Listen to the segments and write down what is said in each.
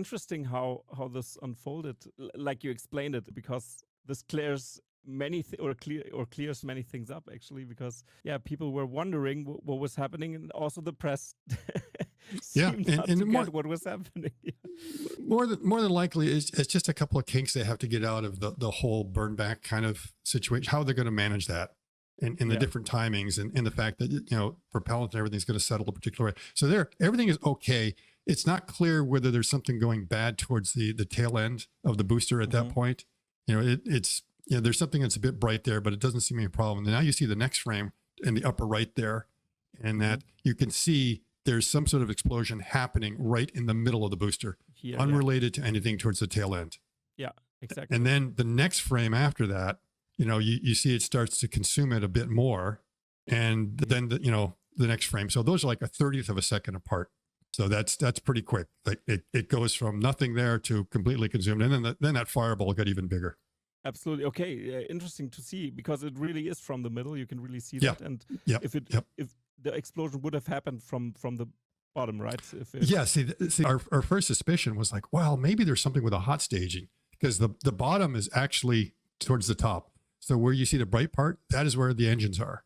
interesting how this unfolded, like you explained it, because this clears clears many things up actually, because people were wondering what was happening, and also the press seemed not to get what was happening. More than likely, it's just a couple of kinks they have to get out of the whole burn back kind of situation. How they're going to manage that, and the different timings, and the fact that propellant and everything's going to settle a particular way. So everything is okay. It's not clear whether there's something going bad towards the tail end of the booster at that point. It's there's something that's a bit bright there, but it doesn't seem to be a problem. And now you see the next frame in the upper right there, and that you can see there's some sort of explosion happening right in the middle of the booster, unrelated to anything towards the tail end. Yeah, exactly. And then the next frame after that, you see it starts to consume it a bit more, and then the next frame. So those are like a 30th of a second apart. So that's pretty quick. Like it goes from nothing there to completely consumed, and then that fireball got even bigger. Absolutely. Okay. Interesting to see, because it really is from the middle. You can really see that. And if the explosion would have happened from the bottom, right? See, our first suspicion was like, well, maybe there's something with a hot staging, because the bottom is actually towards the top. So where you see the bright part, that is where the engines are.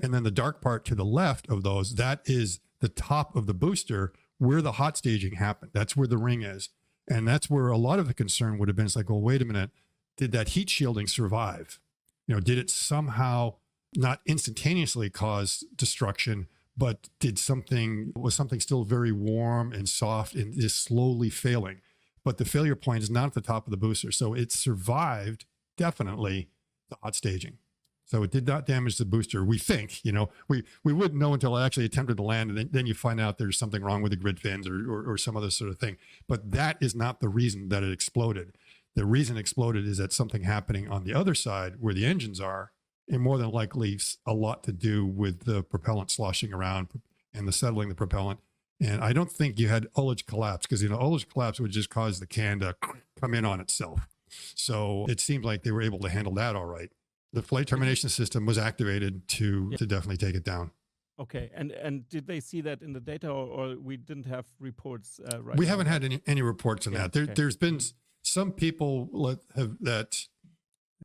And then the dark part to the left of those, that is the top of the booster where the hot staging happened. That's where the ring is. And that's where a lot of the concern would have been. It's like, well, wait a minute. Did that heat shielding survive? Did it somehow not instantaneously cause destruction, but was something still very warm and soft and is slowly failing? But the failure point is not at the top of the booster. So it survived, definitely, the hot staging. So it did not damage the booster. We think, we wouldn't know until it actually attempted to land, and then you find out there's something wrong with the grid fins or some other sort of thing. But that is not the reason that it exploded. The reason it exploded is that something happening on the other side where the engines are, and more than likely a lot to do with the propellant sloshing around and the settling the propellant. And I don't think you had ullage collapse, because ullage collapse would just cause the can to come in on itself. So it seemed like they were able to handle that all right. The flight termination system was activated to definitely take it down. Okay, and did they see that in the data, or we didn't have reports? Right. We haven't had any reports on that. There's been some people that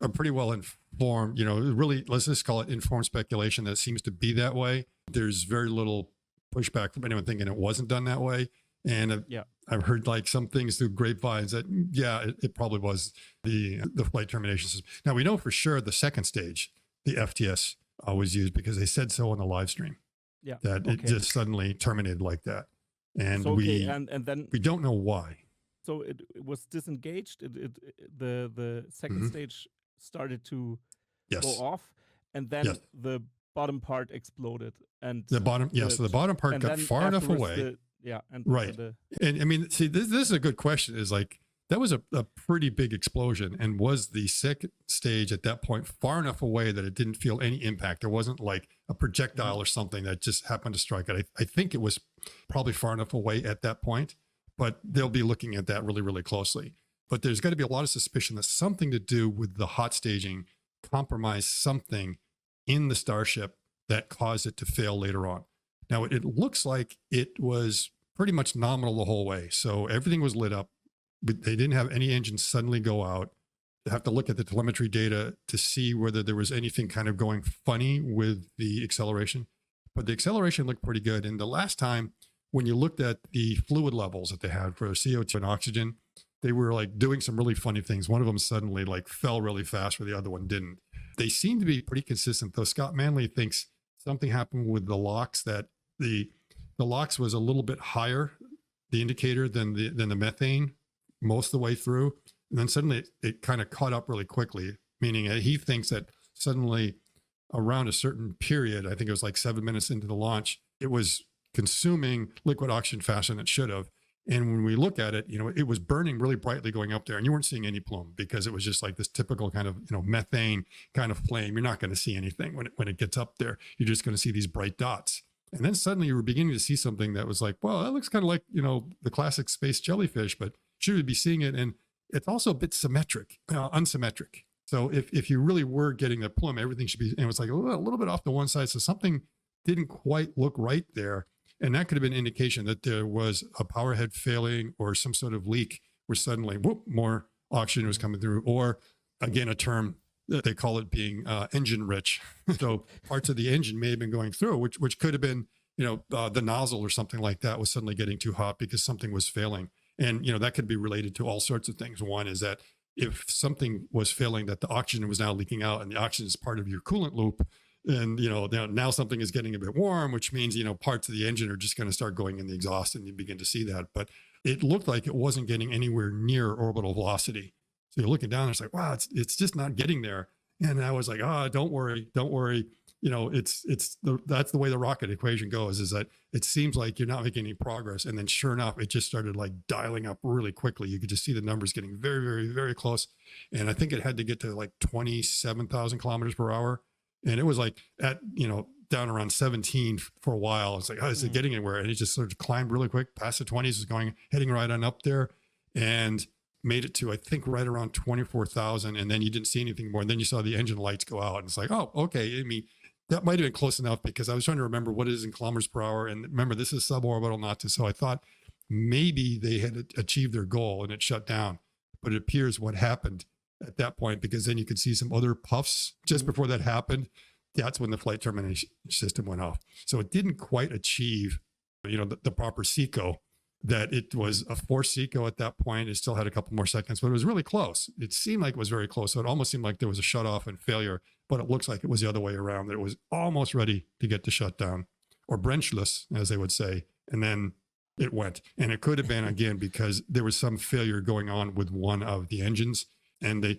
are pretty well informed, really, let's just call it informed speculation that seems to be that way. There's very little pushback from anyone thinking it wasn't done that way. And I've heard like some things through grapevines that, it probably was the flight termination system. Now we know for sure the second stage, the FTS was used, because they said so on the live stream. That it just suddenly terminated like that. And and then we don't know why. So it was disengaged. The second stage started to go off, and then the bottom part exploded. And the bottom, so the bottom part got far enough away. And I mean, see, this is a good question. Is like, that was a pretty big explosion, and was the second stage at that point far enough away that it didn't feel any impact? There wasn't like a projectile or something that just happened to strike it. I think it was probably far enough away at that point. But they'll be looking at that really, really closely. But there's got to be a lot of suspicion that something to do with the hot staging compromised something in the Starship that caused it to fail later on. Now, it looks like it was pretty much nominal the whole way. So everything was lit up, but they didn't have any engines suddenly go out. They have to look at the telemetry data to see whether there was anything kind of going funny with the acceleration. But the acceleration looked pretty good. And the last time, when you looked at the fluid levels that they had for CO2 and oxygen, they were like doing some really funny things. One of them suddenly like fell really fast where the other one didn't. They seem to be pretty consistent, though. Scott Manley thinks something happened with the LOX, that the LOX was a little bit higher, the indicator, than the methane most of the way through. And then suddenly it kind of caught up really quickly, meaning he thinks that suddenly around a certain period, I think it was like 7 minutes into the launch, it was consuming liquid oxygen faster than it should have. And when we look at it, it was burning really brightly going up there, and you weren't seeing any plume, because it was just like this typical kind of, methane kind of flame. You're not going to see anything when it gets up there. You're just going to see these bright dots. And then suddenly you were beginning to see something that was like, well, that looks kind of like, the classic space jellyfish, but should we be seeing it? And it's also a bit unsymmetric. So if you really were getting a plume, everything should be, and it was like a little bit off to one side. So something didn't quite look right there. And that could have been an indication that there was a power head failing or some sort of leak where suddenly, whoop, more oxygen was coming through. Or again, a term that they call it being engine rich. So parts of the engine may have been going through, which could have been, the nozzle or something like that was suddenly getting too hot because something was failing. And, that could be related to all sorts of things. One is that if something was failing, that the oxygen was now leaking out, and the oxygen is part of your coolant loop. And, now something is getting a bit warm, which means, parts of the engine are just going to start going in the exhaust, and you begin to see that. But it looked like it wasn't getting anywhere near orbital velocity. So you're looking down, and it's like, wow, it's just not getting there. And I was like, don't worry. That's the way the rocket equation goes, is that it seems like you're not making any progress. And then sure enough, it just started like dialing up really quickly. You could just see the numbers getting very, very, very close. And I think it had to get to like 27,000 kilometers per hour. And it was like at, down around 17 for a while. It's like, is it getting anywhere? And it just sort of climbed really quick past the 20s, was heading right on up there, and made it to, I think, right around 24,000. And then you didn't see anything more. And then you saw the engine lights go out, and it's like, oh, okay. I mean, that might've been close enough, because I was trying to remember what it is in kilometers per hour. And remember, this is suborbital, not to, so I thought maybe they had achieved their goal and it shut down. But it appears what happened at that point, because then you could see some other puffs just before that happened. That's when the flight termination system went off. So it didn't quite achieve, the proper SECO, that it was a forced SECO at that point. It still had a couple more seconds, but it was really close. It seemed like it was very close. So it almost seemed like there was a shut off and failure, but it looks like it was the other way around, that it was almost ready to get to shut down, or Brenchless, as they would say. And then it went. And it could have been, again, because there was some failure going on with one of the engines. And they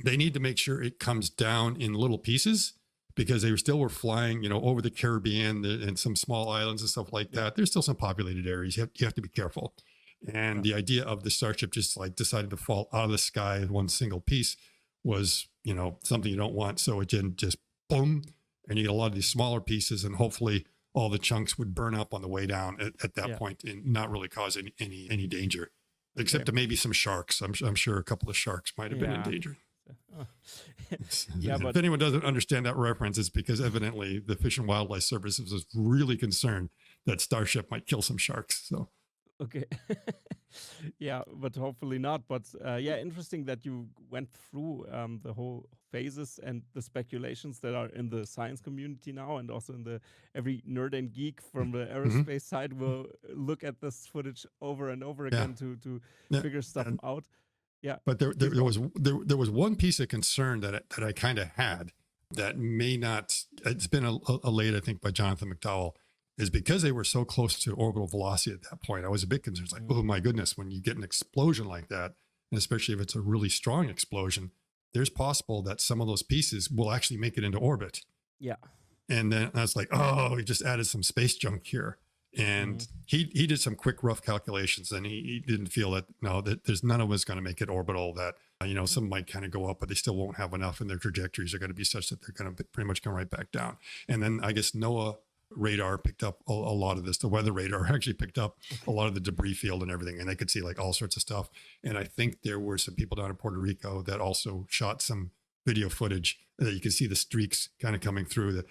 need to make sure it comes down in little pieces, because they still were flying, over the Caribbean and some small islands and stuff like that. There's still some populated areas. You have to be careful. And the idea of the Starship just like decided to fall out of the sky in one single piece was, something you don't want. So it didn't just boom, and you get a lot of these smaller pieces, and hopefully all the chunks would burn up on the way down at that point, and not really cause any danger. Except to maybe some sharks. I'm sure a couple of sharks might have been in danger. But if anyone doesn't understand that reference, it's because evidently the Fish and Wildlife Services was really concerned that Starship might kill some sharks. So, okay. Yeah, but hopefully not. But interesting that you went through the whole phases and the speculations that are in the science community now, and also in every nerd and geek from the aerospace side will look at this footage over and over again to figure stuff out. Yeah, but there was one piece of concern that I kind of had that may not. It's been allayed, I think, by Jonathan McDowell, is because they were so close to orbital velocity at that point. I was a bit concerned. It's like, oh my goodness, when you get an explosion like that, and especially if it's a really strong explosion, there's possible that some of those pieces will actually make it into orbit. Yeah, and then I was like, oh, he just added some space junk here. And he did some quick rough calculations, and he didn't feel that there's none of us going to make it orbital, that some might kind of go up, but they still won't have enough, and their trajectories are going to be such that they're going to pretty much come right back down. And then I guess NOAA radar picked up a lot of this. The weather radar actually picked up a lot of the debris field and everything, and they could see like all sorts of stuff. And I think there were some people down in Puerto Rico that also shot some video footage that you can see the streaks kind of coming through that,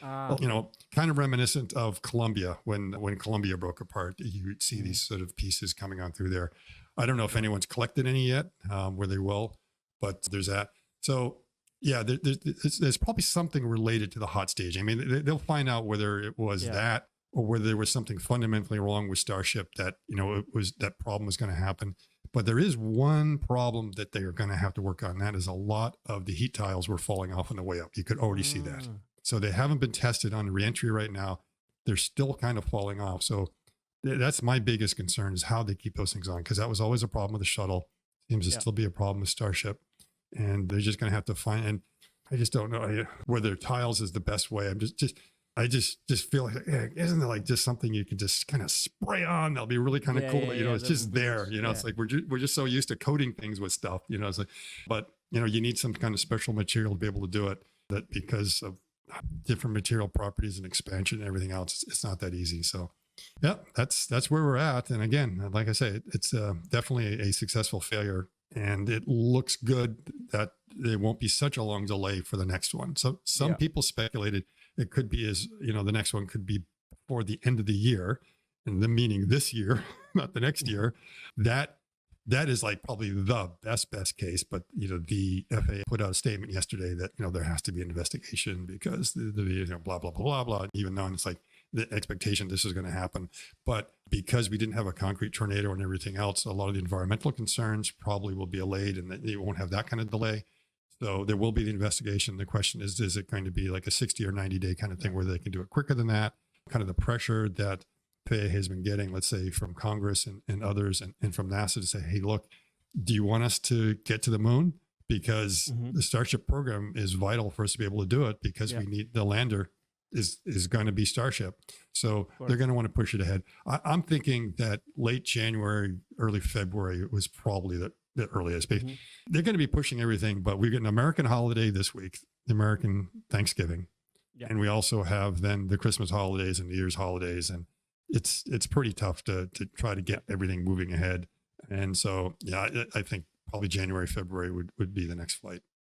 kind of reminiscent of Columbia, when Columbia broke apart. You would see these sort of pieces coming on through there. I don't know if anyone's collected any yet, where they will, but there's that. So yeah, there's probably something related to the hot stage. I mean, they'll find out whether it was that, or whether there was something fundamentally wrong with Starship, that, it was, that problem was going to happen. But there is one problem that they are going to have to work on. That is, a lot of the heat tiles were falling off on the way up. You could already see that. So they haven't been tested on reentry right now. They're still kind of falling off. So that's my biggest concern, is how they keep those things on, because that was always a problem with the shuttle. Seems to still be a problem with Starship. And they're just going to have to find, and I just don't know whether tiles is the best way. I just feel like, isn't it like just something you can just kind of spray on? That'll be really kind of cool. It's just there, it's like, we're just so used to coating things with stuff, it's like, but you need some kind of special material to be able to do it, that because of different material properties and expansion and everything else, it's not that easy. So yeah, that's where we're at. And again, like I say, it's definitely a successful failure, and it looks good that there won't be such a long delay for the next one. So some people speculated it could be the next one could be for the end of the year, and the meaning this year, not the next year, that is like probably the best case. But, the FAA put out a statement yesterday that, there has to be an investigation because the blah, blah, blah, blah, blah, even though it's like the expectation this is going to happen. But because we didn't have a concrete tornado and everything else, a lot of the environmental concerns probably will be allayed and that you won't have that kind of delay. So there will be the investigation. The question is it going to be like a 60 or 90 day kind of thing where they can do it quicker than that? Kind of the pressure that FAA has been getting, let's say from Congress and others and from NASA to say, hey, look, do you want us to get to the moon? Because the Starship program is vital for us to be able to do it because we need the lander is going to be Starship. So they're going to want to push it ahead. I'm thinking that late January, early February was probably the earliest. They're going to be pushing everything, but we get an American holiday this week, the American Thanksgiving. Yeah. And we also have then the Christmas holidays and New Year's holidays. And it's pretty tough to try to get everything moving ahead. And so, I think probably January, February would be the next flight.